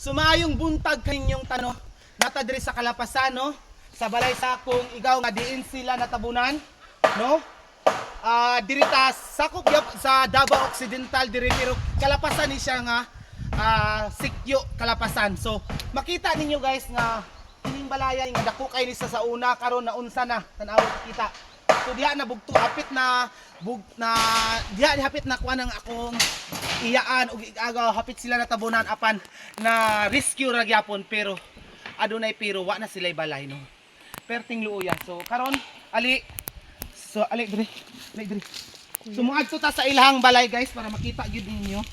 Sumayong buntag kaninyong tano. Nata diri sa Kalapasan, no? Sa balay sakong igaw nga diin sila natabunan, no? Diri ta sakop sa Davao Occidental diri pero Kalapasan ni siya nga Sikyo Kalapasan. So makita ninyo guys nga kining balaya nga dako kay ni sa una karon na unsa na tan-aw kita. So diha na bugto hapit na diha hapit na kuan ang akong iyaan ug agaw hapit sila natabunan apan na rescue ra gyapon pero adunay pero wa na sila balay no. Perting luuya. So karon ali diri. So muadto ta sa ilahang balay guys para makita gyud ninyo.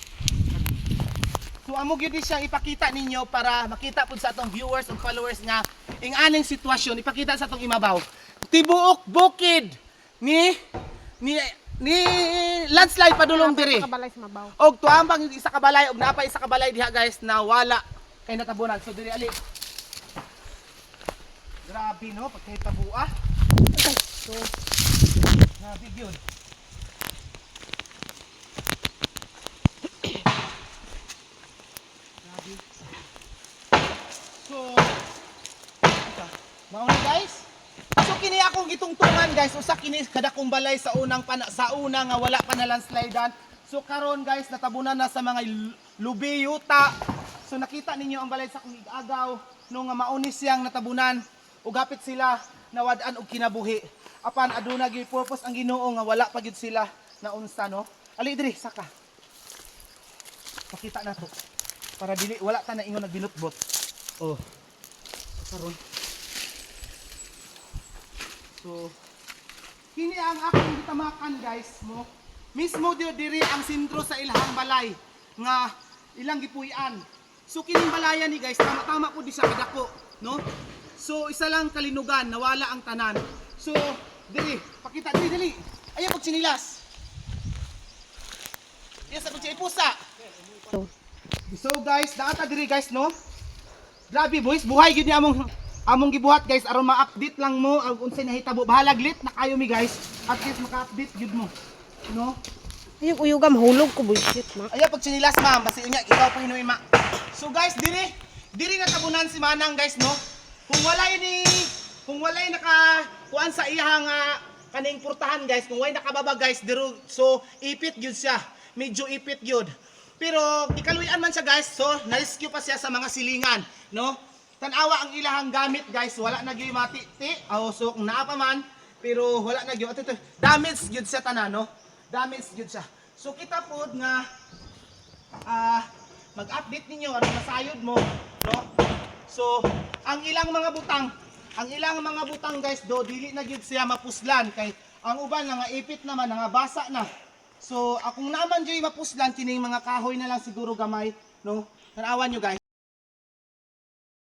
So amo gyud siya ipakita ninyo para makita pud sa atong viewers ug followers nga ing aning sitwasyon ipakita sa atong imabaw. Tibuok bukid ni landslide padulong diri. Og tuambang isa ka balay og naapa isa ka balay diha guys na wala kay natabunan. So diri ali. Grabe no pagkay tabua. So grabe gyud. Grabe. So mao ni guys. So kini akong gitungtungan guys, usa kini kadakong balay sa una nga wala pa na landslidean. So karon guys natabunan na sa mga lubi yuta. So nakita ninyo ang balay sa kung igagaw no nga mauni siyang natabunan ug hapit sila nawad-an og kinabuhi. Apan aduna gyud purpose ang Ginoo nga wala pa gyud sila na unsa no. Ali diri saka. Pakita na to. Para dili wala ta na ingon nagbinutbot. Oh. Karon so, kini ang akong gitamakan guys mo. Mismo diri ang sentro sa ilahang balay nga ilang gipuy-an. So kining balayan ni guys, tama-tama po di siya kadako, no? So isa lang kalinugan, nawala ang tanan. So diri, pakita dili. Ayaw pag sinilas. Yes, pag pusa. So guys, daata diri guys, no? Grabe boys, buhay gyud ni among gibuhat guys aron ma-update lang mo ang unsay nahitabo. Bahala glit na kayo mi guys. At least maka-update gyud mo. No? Ayog uyugam hulog ko bullshit ma. Aya pag sinilas ma'am, basi unya ikaw pa hinuy ma. So guys, diri natabunan si Manang guys, no? Kung walay naka kuan sa iyang kaning purtahan guys, kung walay nakababa guys, diro so ipit gyud siya. Medyo ipit gyud. Pero ikaluyan man siya guys, so na-rescue pa siya sa mga silingan, no? Tanawa ang ilahang gamit guys, wala na gyud matiti. So kung naa pa man, pero wala na gyud. Ito damage gyud siya tanan, no? Damage gyud siya. So kita pod nga mag-update ninyo ano masayod mo, no? So ang ilang mga butang guys do dili na gyud siya mapuslan kay ang uban nga ipit naman nga basa na. So akong naman gyud mapuslan kining mga kahoy na lang siguro gamay, no? Tanawan nyo guys.